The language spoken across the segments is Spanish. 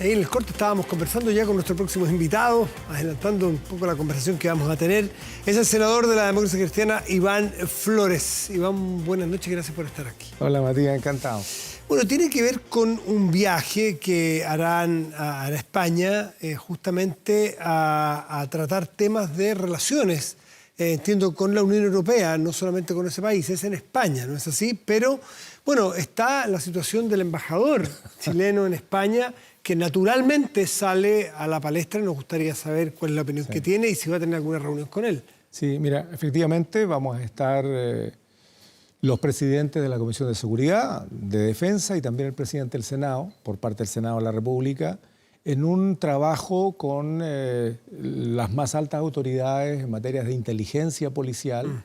Ahí en el corte estábamos conversando ya con nuestro próximo invitado, adelantando un poco la conversación que vamos a tener. Es el senador de la Democracia Cristiana, Iván Flores. Iván, buenas noches, gracias por estar aquí. Hola Matías, encantado. Bueno, tiene que ver con un viaje que harán a España justamente a tratar temas de relaciones, entiendo, con la Unión Europea, no solamente con ese país, es en España, ¿no es así? Pero, bueno, está la situación del embajador chileno en España, que naturalmente sale a la palestra. Nos gustaría saber cuál es la opinión que tiene y si va a tener alguna reunión con él. Sí, mira, efectivamente vamos a estar los presidentes de la Comisión de Seguridad, de Defensa y también el presidente del Senado, por parte del Senado de la República, en un trabajo con las más altas autoridades en materias de inteligencia policial,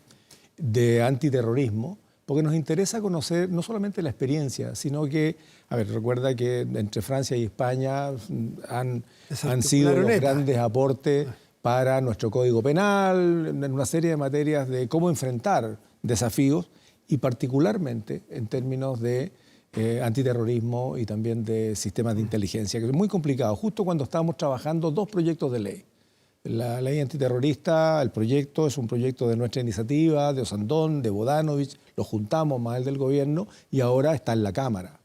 de antiterrorismo, porque nos interesa conocer no solamente la experiencia, sino que, a ver, recuerda que entre Francia y España han sido los grandes aportes para nuestro Código Penal, en una serie de materias de cómo enfrentar desafíos y particularmente en términos de antiterrorismo y también de sistemas de inteligencia, que es muy complicado, justo cuando estábamos trabajando dos proyectos de ley. La ley antiterrorista, el proyecto es un proyecto de nuestra iniciativa, de Osandón, de Bodanovich, lo juntamos más el del gobierno y ahora está en la Cámara.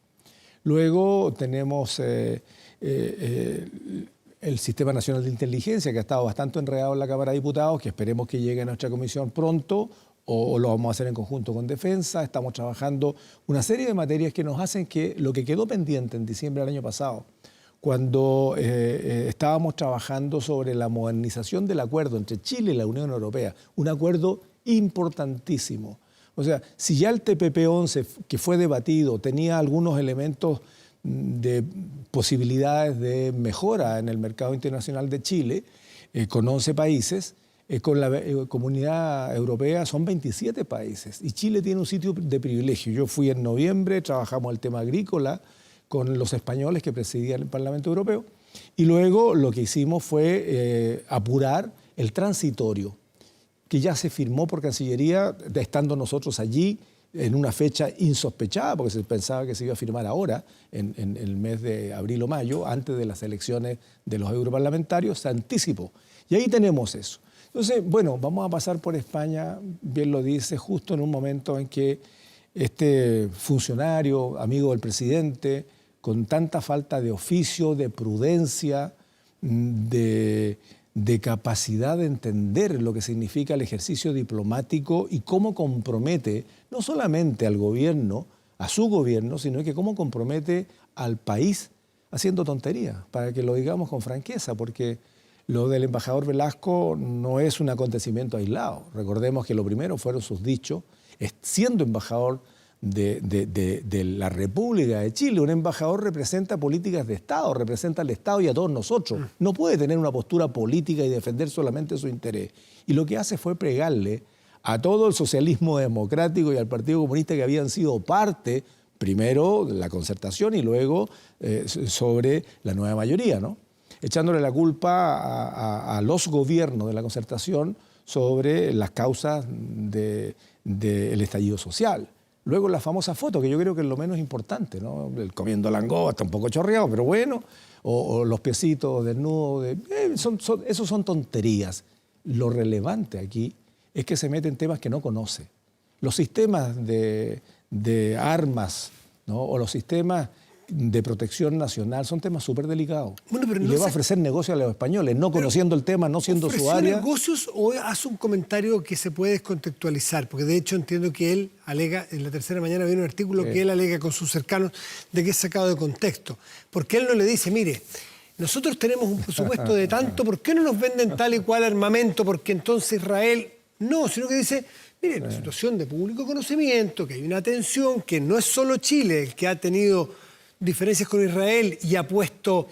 Luego tenemos el Sistema Nacional de Inteligencia, que ha estado bastante enredado en la Cámara de Diputados, que esperemos que llegue a nuestra comisión pronto, o lo vamos a hacer en conjunto con Defensa. Estamos trabajando una serie de materias que nos hacen que lo que quedó pendiente en diciembre del año pasado, cuando estábamos trabajando sobre la modernización del acuerdo entre Chile y la Unión Europea, un acuerdo importantísimo. O sea, si ya el TPP-11, que fue debatido, tenía algunos elementos de posibilidades de mejora en el mercado internacional de Chile, con 11 países, con la Comunidad Europea son 27 países y Chile tiene un sitio de privilegio. Yo fui en noviembre, trabajamos el tema agrícola con los españoles que presidían el Parlamento Europeo y luego lo que hicimos fue apurar el transitorio, que ya se firmó por Cancillería, estando nosotros allí en una fecha insospechada, porque se pensaba que se iba a firmar ahora, en el mes de abril o mayo, antes de las elecciones de los europarlamentarios, se anticipó. Y ahí tenemos eso. Entonces, bueno, vamos a pasar por España, bien lo dice, justo en un momento en que este funcionario, amigo del presidente, con tanta falta de oficio, de prudencia, de capacidad de entender lo que significa el ejercicio diplomático y cómo compromete no solamente al gobierno, a su gobierno, sino que cómo compromete al país haciendo tonterías, para que lo digamos con franqueza, porque lo del embajador Velasco no es un acontecimiento aislado. Recordemos que lo primero fueron sus dichos, siendo embajador de la República de Chile. Un embajador representa políticas de Estado, representa al Estado y a todos nosotros. No puede tener una postura política y defender solamente su interés. Y lo que hace fue pregarle a todo el socialismo democrático y al Partido Comunista, que habían sido parte, primero de la concertación y luego sobre la nueva mayoría, ¿no? Echándole la culpa a los gobiernos de la concertación sobre las causas del estallido social. Luego la famosa foto, que yo creo que es lo menos importante, ¿no? El comiendo langosta, un poco chorreado, pero bueno, o los piecitos desnudos, esos son tonterías. Lo relevante aquí es que se mete en temas que no conoce. Los sistemas de armas, ¿no? O los sistemas de protección nacional son temas súper delicados. Bueno, pero no le va a ofrecer negocio a los españoles, no conociendo el tema, no siendo su área. ¿Negocios o hace un comentario que se puede descontextualizar? Porque de hecho entiendo que él alega, en La Tercera Mañana viene un artículo que él alega con sus cercanos de que es sacado de contexto. Porque él no le dice, mire, nosotros tenemos un presupuesto de tanto, ¿por qué no nos venden tal y cual armamento? Porque entonces Israel... No, sino que dice, mire, una situación de público conocimiento, que hay una tensión, que no es solo Chile el que ha tenido diferencias con Israel y ha puesto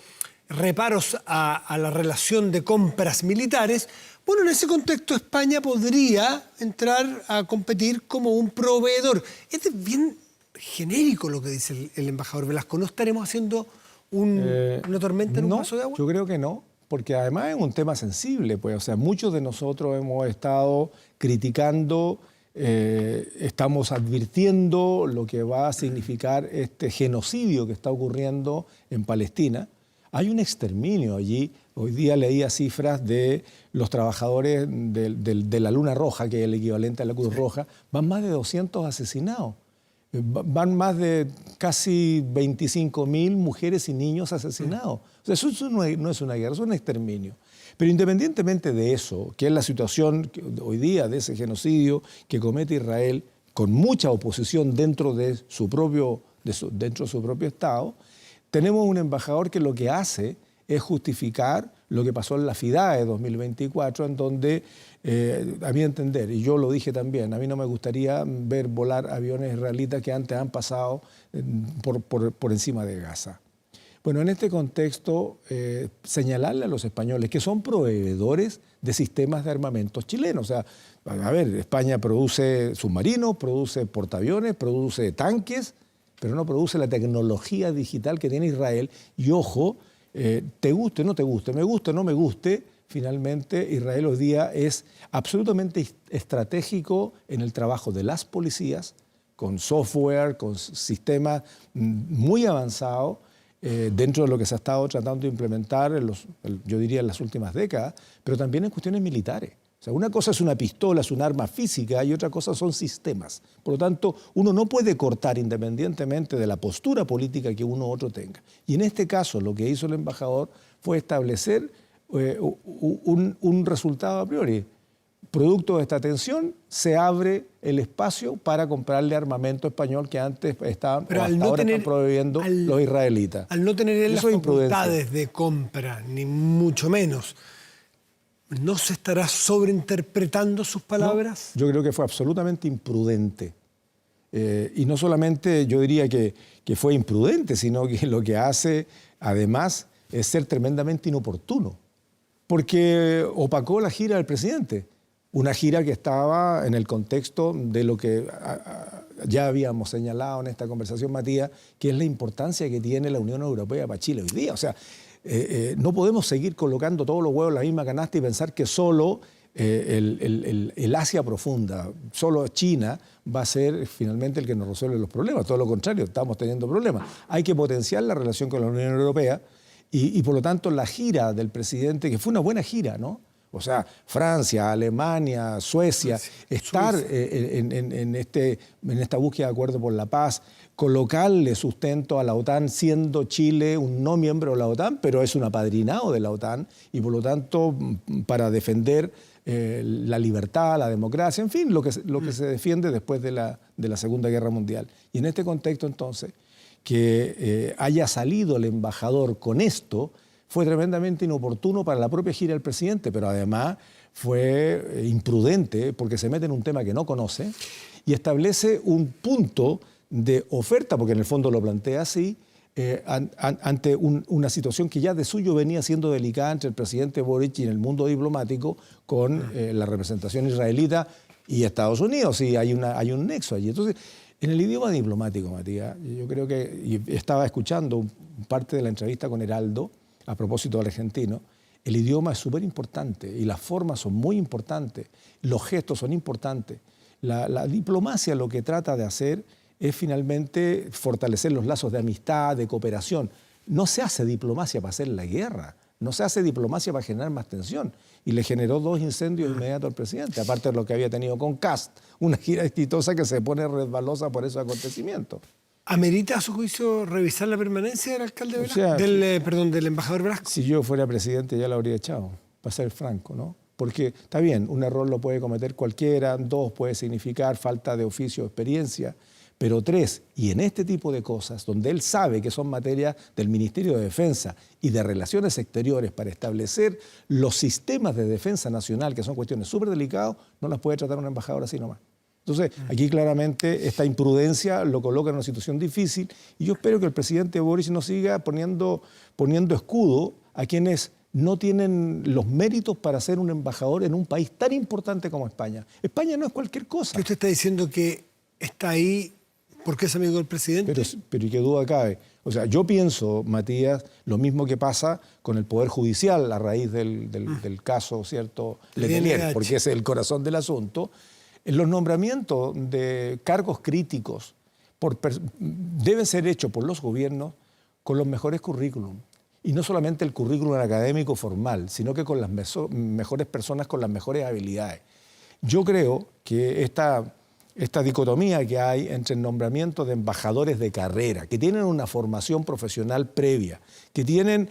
reparos a la relación de compras militares. Bueno, en ese contexto España podría entrar a competir como un proveedor. Es bien genérico lo que dice el embajador Velasco. ¿No estaremos haciendo una tormenta en un vaso de agua? Yo creo que no, porque además es un tema sensible, pues. O sea, muchos de nosotros hemos estado criticando, estamos advirtiendo lo que va a significar este genocidio que está ocurriendo en Palestina, Hay un exterminio allí. Hoy día leía cifras de los trabajadores de la Luna Roja, que es el equivalente a la Cruz Roja, van más de 200 asesinados. Van más de casi 25.000 mujeres y niños asesinados. O sea, eso no es una guerra, es un exterminio. Pero independientemente de eso, que es la situación hoy día de ese genocidio que comete Israel, con mucha oposición dentro de su propio Estado, tenemos un embajador que lo que hace es justificar lo que pasó en la FIDAE de 2024, en donde, a mi entender, y yo lo dije también, a mí no me gustaría ver volar aviones israelitas que antes han pasado por encima de Gaza. Bueno, en este contexto, señalarle a los españoles que son proveedores de sistemas de armamentos chilenos. O sea, a ver, España produce submarinos, produce portaaviones, produce tanques, pero no produce la tecnología digital que tiene Israel. Y ojo, te guste o no te guste, me guste o no me guste, finalmente Israel hoy día es absolutamente estratégico en el trabajo de las policías, con software, con sistemas muy avanzados, dentro de lo que se ha estado tratando de implementar, yo diría en las últimas décadas, pero también en cuestiones militares. O sea, una cosa es una pistola, es un arma física, y otra cosa son sistemas. Por lo tanto, uno no puede cortar independientemente de la postura política que uno u otro tenga. Y en este caso, lo que hizo el embajador fue establecer un resultado a priori. Producto de esta tensión, se abre el espacio para comprarle armamento español que antes estaban, o hasta ahora están proveyendo los israelitas. Al no tener las facultades de compra, ni mucho menos, ¿no se estará sobreinterpretando sus palabras? No, yo creo que fue absolutamente imprudente. Y no solamente yo diría que fue imprudente, sino que lo que hace, además, es ser tremendamente inoportuno. Porque opacó la gira del presidente. Una gira que estaba en el contexto de lo que ya habíamos señalado en esta conversación, Matías, que es la importancia que tiene la Unión Europea para Chile hoy día. O sea, no podemos seguir colocando todos los huevos en la misma canasta y pensar que solo el Asia profunda, solo China va a ser finalmente el que nos resuelve los problemas. Todo lo contrario, estamos teniendo problemas. Hay que potenciar la relación con la Unión Europea y por lo tanto la gira del presidente, que fue una buena gira, ¿no? O sea, Francia, Alemania, Suecia, estar en esta búsqueda de acuerdo por la paz, colocarle sustento a la OTAN, siendo Chile un no miembro de la OTAN, pero es un apadrinado de la OTAN, y por lo tanto, para defender la libertad, la democracia, en fin, lo que se defiende después de la Segunda Guerra Mundial. Y en este contexto, entonces, que haya salido el embajador con esto, fue tremendamente inoportuno para la propia gira del presidente, pero además fue imprudente porque se mete en un tema que no conoce y establece un punto de oferta, porque en el fondo lo plantea así, ante una situación que ya de suyo venía siendo delicada entre el presidente Boric y en el mundo diplomático con la representación israelita y Estados Unidos, y hay un nexo allí. Entonces, en el idioma diplomático, Matías, yo creo que, y estaba escuchando parte de la entrevista con Heraldo, a propósito del argentino, el idioma es súper importante y las formas son muy importantes, los gestos son importantes. La diplomacia lo que trata de hacer es finalmente fortalecer los lazos de amistad, de cooperación. No se hace diplomacia para hacer la guerra, no se hace diplomacia para generar más tensión. Y le generó 2 incendios inmediatos al presidente, aparte de lo que había tenido con Kast, una gira exitosa que se pone resbalosa por esos acontecimientos. ¿Amerita a su juicio revisar la permanencia del alcalde Velasco? O sea, del embajador Velasco. Si yo fuera presidente ya lo habría echado, para ser franco, ¿no? Porque está bien, un error lo puede cometer cualquiera, 2 puede significar falta de oficio o experiencia, pero 3, y en este tipo de cosas, donde él sabe que son materias del Ministerio de Defensa y de Relaciones Exteriores para establecer los sistemas de defensa nacional, que son cuestiones súper delicadas, no las puede tratar un embajador así nomás. Entonces, aquí claramente esta imprudencia lo coloca en una situación difícil y yo espero que el presidente Boric no siga poniendo escudo a quienes no tienen los méritos para ser un embajador en un país tan importante como España. España no es cualquier cosa. ¿Pero usted está diciendo que está ahí porque es amigo del presidente? Pero ¿y qué duda cabe? O sea, yo pienso, Matías, lo mismo que pasa con el Poder Judicial a raíz del caso, ¿cierto?, Letelier, porque ese es el corazón del asunto. Los nombramientos de cargos críticos deben ser hechos por los gobiernos con los mejores currículums y no solamente el currículum académico formal, sino que con las mejores personas con las mejores habilidades. Yo creo que esta dicotomía que hay entre el nombramiento de embajadores de carrera, que tienen una formación profesional previa, que tienen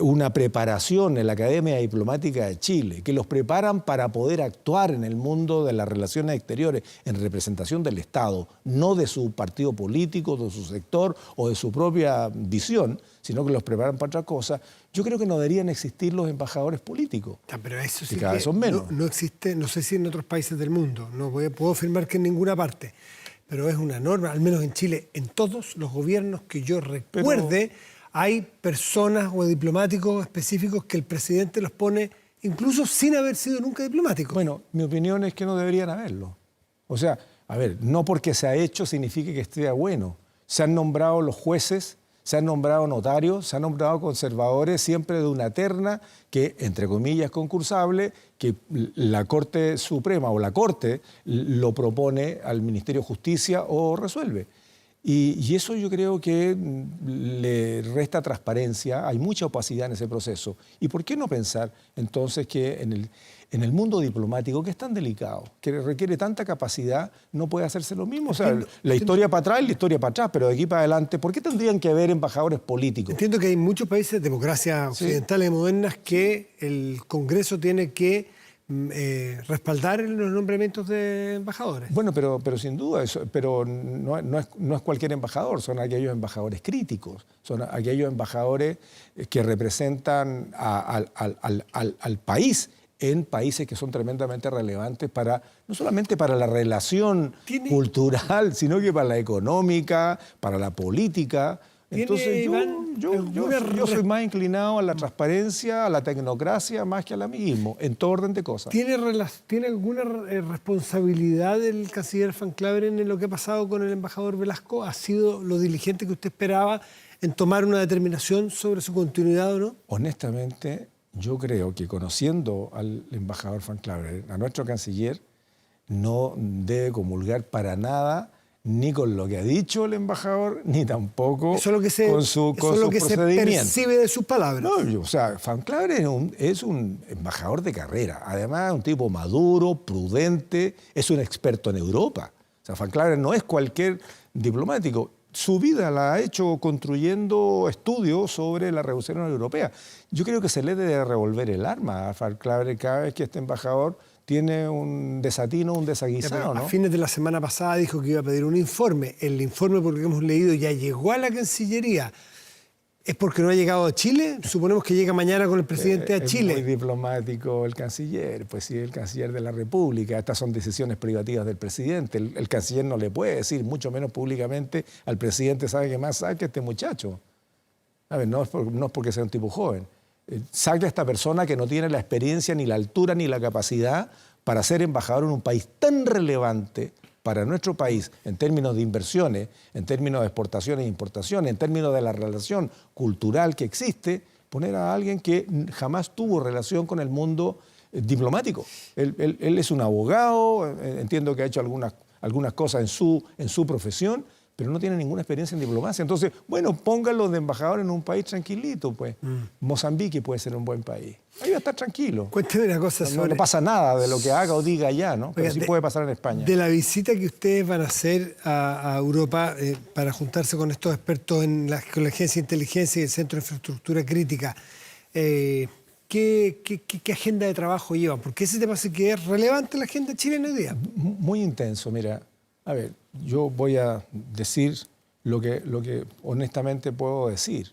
una preparación en la Academia Diplomática de Chile, que los preparan para poder actuar en el mundo de las relaciones exteriores en representación del Estado, no de su partido político, de su sector o de su propia visión, sino que los preparan para otra cosa. Yo creo que no deberían existir los embajadores políticos. Pero eso sí cada vez son menos. No existe, no sé si en otros países del mundo, puedo afirmar que en ninguna parte, pero es una norma, al menos en Chile, en todos los gobiernos que yo recuerde, hay personas o diplomáticos específicos que el presidente los pone incluso sin haber sido nunca diplomáticos. Bueno, mi opinión es que no deberían haberlo. O sea, a ver, no porque se ha hecho significa que esté bueno. Se han nombrado los jueces, se han nombrado notarios, se han nombrado conservadores, siempre de una terna que, entre comillas, es concursable, que la Corte Suprema o la Corte lo propone al Ministerio de Justicia o resuelve. Y eso yo creo que le resta transparencia, hay mucha opacidad en ese proceso. ¿Y por qué no pensar entonces que en el mundo diplomático, que es tan delicado, que requiere tanta capacidad, no puede hacerse lo mismo? O sea, la historia para atrás y la historia para atrás, pero de aquí para adelante, ¿por qué tendrían que haber embajadores políticos? Entiendo que hay muchos países, democracias occidentales y modernas, que el Congreso tiene que respaldar los nombramientos de embajadores. Bueno, pero sin duda, pero no es cualquier embajador, son aquellos embajadores críticos, son aquellos embajadores que representan al país en países que son tremendamente relevantes no solamente para la relación cultural, sino que para la económica, para la política. Entonces yo soy más inclinado a la transparencia, a la tecnocracia, más que al amiguismo, en todo orden de cosas. ¿Tiene alguna responsabilidad el canciller Van Claveren en lo que ha pasado con el embajador Velasco? ¿Ha sido lo diligente que usted esperaba en tomar una determinación sobre su continuidad o no? Honestamente, yo creo que conociendo al embajador Van Claveren, a nuestro canciller, no debe comulgar para nada ni con lo que ha dicho el embajador, ni tampoco con su procedimiento. Eso es lo que se percibe de sus palabras. No, o sea, Van Claveren es un embajador de carrera. Además, es un tipo maduro, prudente, es un experto en Europa. O sea, Van Claveren no es cualquier diplomático. Su vida la ha hecho construyendo estudios sobre la Revolución Europea. Yo creo que se le debe revolver el arma a Van Claveren cada vez que este embajador tiene un desatino, un desaguisado, ¿no? A fines de la semana pasada dijo que iba a pedir un informe. El informe, porque hemos leído, ya llegó a la Cancillería. ¿Es porque no ha llegado a Chile? Suponemos que llega mañana con el presidente a Chile. Es muy diplomático el canciller, pues sí, el canciller de la República. Estas son decisiones privativas del presidente. El canciller no le puede decir, mucho menos públicamente, al presidente, ¿sabe qué más saque este muchacho? A ver, no es porque sea un tipo joven. Saque a esta persona que no tiene la experiencia, ni la altura, ni la capacidad para ser embajador en un país tan relevante para nuestro país en términos de inversiones, en términos de exportaciones e importaciones, en términos de la relación cultural que existe, poner a alguien que jamás tuvo relación con el mundo diplomático. Él es un abogado, entiendo que ha hecho algunas cosas en su profesión, pero no tiene ninguna experiencia en diplomacia. Entonces, bueno, pónganlo de embajador en un país tranquilito, pues. Mozambique puede ser un buen país. Ahí va a estar tranquilo. Cuénteme una cosa sobre... No pasa nada de lo que haga o diga allá, ¿no? Pero sí puede pasar en España. De la visita que ustedes van a hacer a Europa para juntarse con estos expertos con la Agencia de Inteligencia y el Centro de Infraestructura Crítica, ¿qué agenda de trabajo llevan? Porque ese tema sí que es relevante en la agenda chilena hoy día. Muy intenso, mira. A ver, yo voy a decir lo que honestamente puedo decir,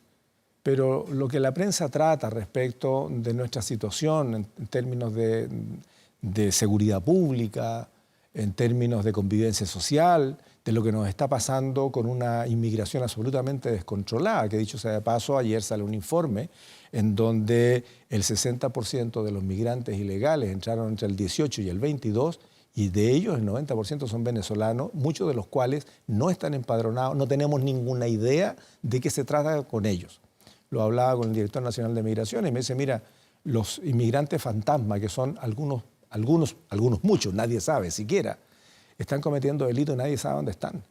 pero lo que la prensa trata respecto de nuestra situación en términos de seguridad pública, en términos de convivencia social, de lo que nos está pasando con una inmigración absolutamente descontrolada, que dicho sea de paso, ayer sale un informe en donde el 60% de los migrantes ilegales entraron entre el 18 y el 22, y de ellos el 90% son venezolanos, muchos de los cuales no están empadronados, no tenemos ninguna idea de qué se trata con ellos. Lo hablaba con el director nacional de Migraciones y me dice, mira, los inmigrantes fantasma, que son muchos, nadie sabe siquiera, están cometiendo delitos y nadie sabe dónde están.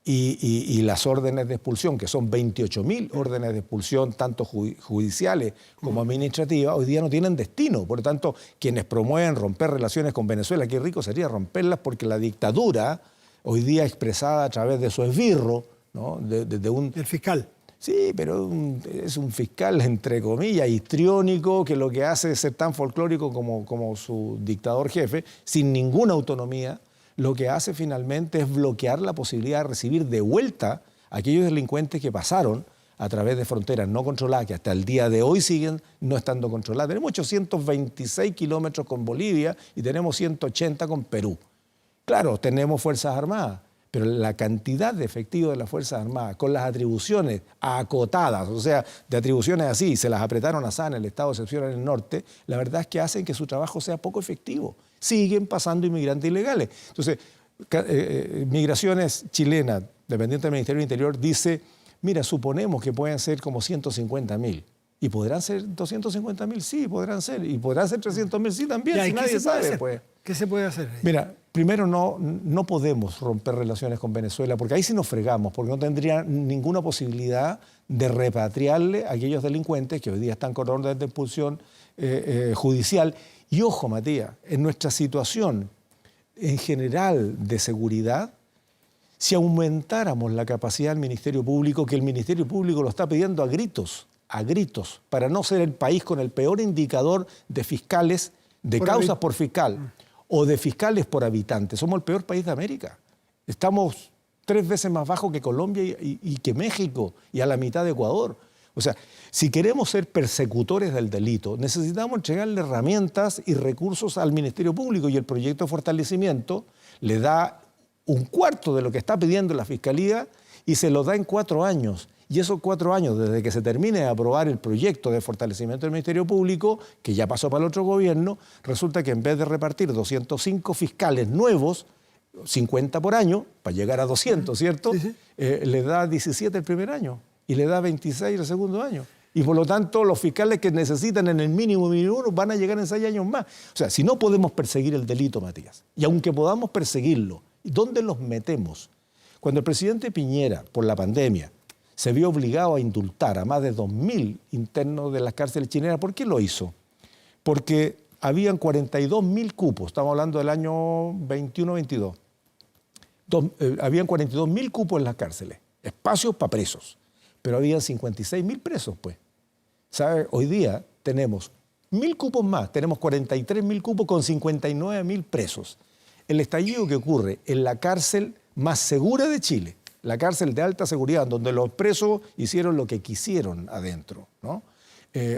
y las órdenes de expulsión, que son 28.000 órdenes de expulsión, tanto judiciales como administrativas, hoy día no tienen destino. Por lo tanto, quienes promueven romper relaciones con Venezuela, qué rico sería romperlas, porque la dictadura, hoy día expresada a través de su esbirro, ¿no? El fiscal. Sí, pero es un fiscal, entre comillas, histriónico, que lo que hace es ser tan folclórico como su dictador jefe, sin ninguna autonomía. Lo que hace finalmente es bloquear la posibilidad de recibir de vuelta a aquellos delincuentes que pasaron a través de fronteras no controladas, que hasta el día de hoy siguen no estando controladas. Tenemos 826 kilómetros con Bolivia y tenemos 180 con Perú. Claro, tenemos Fuerzas Armadas, pero la cantidad de efectivos de las Fuerzas Armadas, con las atribuciones acotadas, o sea, de atribuciones así, se las apretaron a en el estado de excepción en el norte, la verdad es que hacen que su trabajo sea poco efectivo. Siguen pasando inmigrantes ilegales. Entonces, Migraciones Chilenas, dependiente del Ministerio del Interior, dice, mira, suponemos que pueden ser como 150.000. ¿Y podrán ser 250.000? Sí, podrán ser. ¿Y podrán ser 300.000? Sí, también, si nadie sabe, pues. ¿Qué se puede hacer? Mira, primero no podemos romper relaciones con Venezuela, porque ahí sí nos fregamos, porque no tendría ninguna posibilidad de repatriarle a aquellos delincuentes que hoy día están con orden de expulsión judicial. Y ojo, Matías, en nuestra situación en general de seguridad, si aumentáramos la capacidad del Ministerio Público, que el Ministerio Público lo está pidiendo a gritos, para no ser el país con el peor indicador de fiscales, de causas por fiscal, o de fiscales por habitante. Somos el peor país de América. Estamos 3 veces más bajo que Colombia y que México, y a la mitad de Ecuador. O sea, si queremos ser persecutores del delito, necesitamos entregarle herramientas y recursos al Ministerio Público, y el proyecto de fortalecimiento le da 1/4 de lo que está pidiendo la Fiscalía y se lo da en 4 años. Y esos 4 años, desde que se termine de aprobar el proyecto de fortalecimiento del Ministerio Público, que ya pasó para el otro gobierno, resulta que en vez de repartir 205 fiscales nuevos, 50 por año, para llegar a 200, ¿cierto? Sí. Le da 17 el primer año y le da 26 el segundo año. Y por lo tanto, los fiscales que necesitan en el mínimo van a llegar en 6 años más. O sea, si no podemos perseguir el delito, Matías, y aunque podamos perseguirlo, ¿dónde los metemos? Cuando el presidente Piñera, por la pandemia, se vio obligado a indultar a más de 2.000 internos de las cárceles chilenas, ¿por qué lo hizo? Porque habían 42.000 cupos, estamos hablando del año 21-22. Habían 42.000 cupos en las cárceles, espacios para presos, pero habían 56.000 presos, pues. ¿Sabe? Hoy día tenemos 1.000 cupos más, tenemos 43.000 cupos con 59.000 presos. El estallido que ocurre en la cárcel más segura de Chile, la cárcel de alta seguridad, donde los presos hicieron lo que quisieron adentro, ¿no?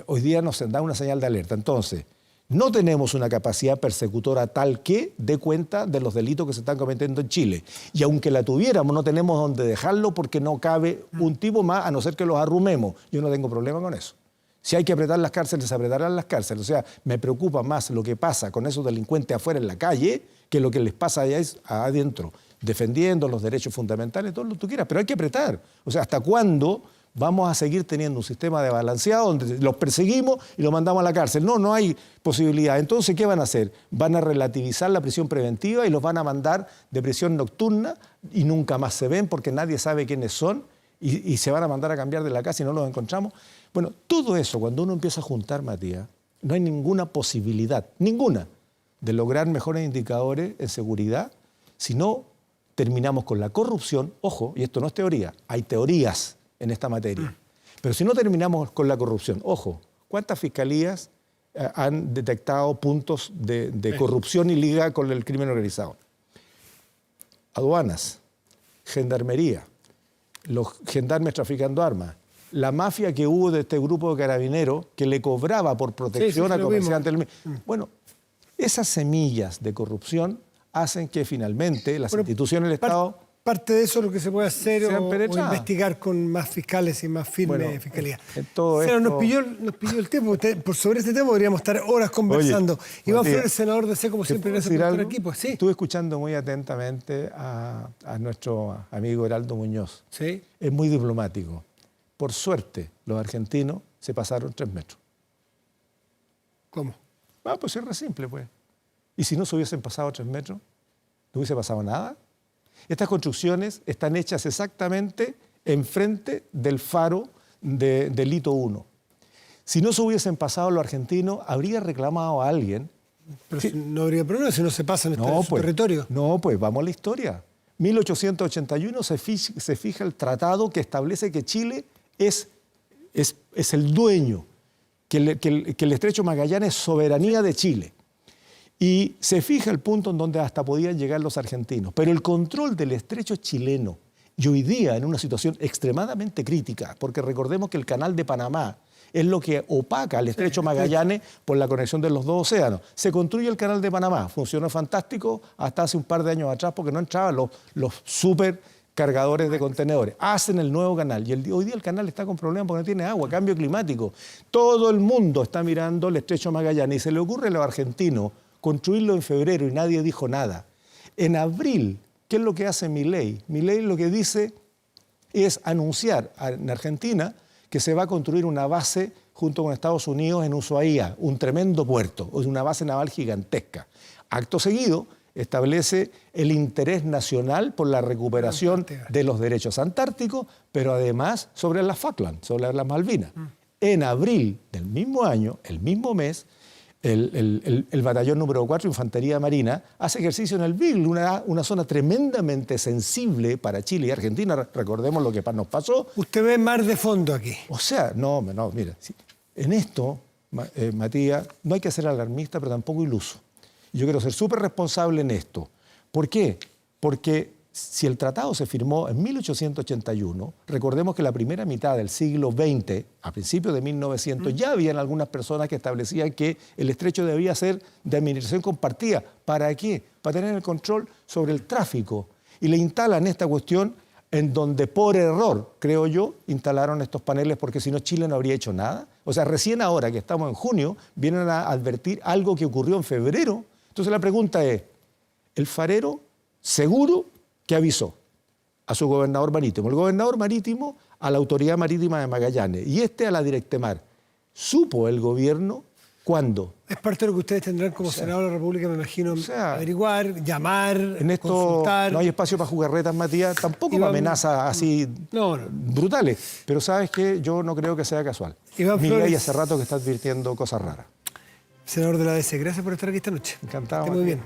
Hoy día nos da una señal de alerta. Entonces, no tenemos una capacidad persecutora tal que dé cuenta de los delitos que se están cometiendo en Chile. Y aunque la tuviéramos, no tenemos dónde dejarlo porque no cabe un tipo más, a no ser que los arrumemos. Yo no tengo problema con eso. Si hay que apretar las cárceles, se apretarán las cárceles. O sea, me preocupa más lo que pasa con esos delincuentes afuera en la calle que lo que les pasa allá adentro, defendiendo los derechos fundamentales, todo lo que tú quieras, pero hay que apretar. O sea, ¿hasta cuándo vamos a seguir teniendo un sistema de balanceado donde los perseguimos y los mandamos a la cárcel? No hay posibilidad. Entonces, ¿qué van a hacer? Van a relativizar la prisión preventiva y los van a mandar de prisión nocturna y nunca más se ven porque nadie sabe quiénes son y se van a mandar a cambiar de la casa y no los encontramos. Bueno, todo eso, cuando uno empieza a juntar, Matías, no hay ninguna posibilidad, ninguna, de lograr mejores indicadores en seguridad, si no terminamos con la corrupción. Ojo, y esto no es teoría, hay teorías en esta materia. Pero si no terminamos con la corrupción, ojo, ¿cuántas fiscalías han detectado puntos de corrupción y liga con el crimen organizado? Aduanas, gendarmería, los gendarmes traficando armas, la mafia que hubo de este grupo de carabineros que le cobraba por protección a comerciantes. Bueno, esas semillas de corrupción hacen que finalmente las instituciones del Estado... Parte de eso es lo que se puede hacer o investigar con más fiscales y más firme fiscalía. Todo esto... nos pilló el tiempo. Sobre este tema podríamos estar horas conversando. Oye, Iván Flores, senador de C, como siempre, gracias por estar aquí. Pues, sí. Estuve escuchando muy atentamente a nuestro amigo Heraldo Muñoz. ¿Sí? Es muy diplomático. Por suerte, los argentinos se pasaron 3 metros. ¿Cómo? Pues es re simple, pues. ¿Y si no se hubiesen pasado 3 metros? ¿No hubiese pasado nada? Estas construcciones están hechas exactamente enfrente del faro de Lito 1. Si no se hubiesen pasado los argentinos, habría reclamado a alguien. Pero si no habría problema si no se pasa en su territorio. No, pues vamos a la historia. 1881 se fija el tratado que establece que Chile es el dueño, que el Estrecho Magallanes es soberanía de Chile. Y se fija el punto en donde hasta podían llegar los argentinos. Pero el control del estrecho chileno, y hoy día en una situación extremadamente crítica, porque recordemos que el Canal de Panamá es lo que opaca al Estrecho Magallanes por la conexión de los dos océanos. Se construye el Canal de Panamá, funcionó fantástico hasta hace un par de años atrás porque no entraban los supercargadores de contenedores. Hacen el nuevo canal y hoy día el canal está con problemas porque no tiene agua, cambio climático. Todo el mundo está mirando el Estrecho Magallanes y se le ocurre a los argentinos construirlo en febrero y nadie dijo nada. En abril, ¿qué es lo que hace Milei? Milei lo que dice es anunciar en Argentina que se va a construir una base junto con Estados Unidos en Ushuaia, un tremendo puerto, una base naval gigantesca. Acto seguido, establece el interés nacional por la recuperación de los derechos antárticos, pero además sobre las Falkland, sobre las Malvinas. En abril del mismo año, el mismo mes, el batallón número 4, Infantería Marina, hace ejercicio en el Beagle, una zona tremendamente sensible para Chile y Argentina. Recordemos lo que nos pasó. Usted ve mar de fondo aquí. O sea, no, mira, en esto, Matías, no hay que ser alarmista, pero tampoco iluso. Yo quiero ser súper responsable en esto. ¿Por qué? Porque si el tratado se firmó en 1881, recordemos que la primera mitad del siglo XX, a principios de 1900, ya habían algunas personas que establecían que el estrecho debía ser de administración compartida. ¿Para qué? Para tener el control sobre el tráfico. Y le instalan esta cuestión en donde por error, creo yo, instalaron estos paneles porque si no Chile no habría hecho nada. O sea, recién ahora que estamos en junio, vienen a advertir algo que ocurrió en febrero. Entonces la pregunta es, ¿el farero seguro que avisó a su gobernador marítimo? El gobernador marítimo a la Autoridad Marítima de Magallanes y a la Directemar. ¿Supo el gobierno cuándo? Es parte de lo que ustedes tendrán como Senado de la República, me imagino, averiguar, llamar, en esto consultar. No hay espacio para jugarretas, Matías, tampoco para amenazas así brutales. Pero ¿sabes qué? Yo no creo que sea casual. Milei hace rato que está advirtiendo cosas raras. Senador de la ADC, gracias por estar aquí esta noche. Encantado. Esté muy bien.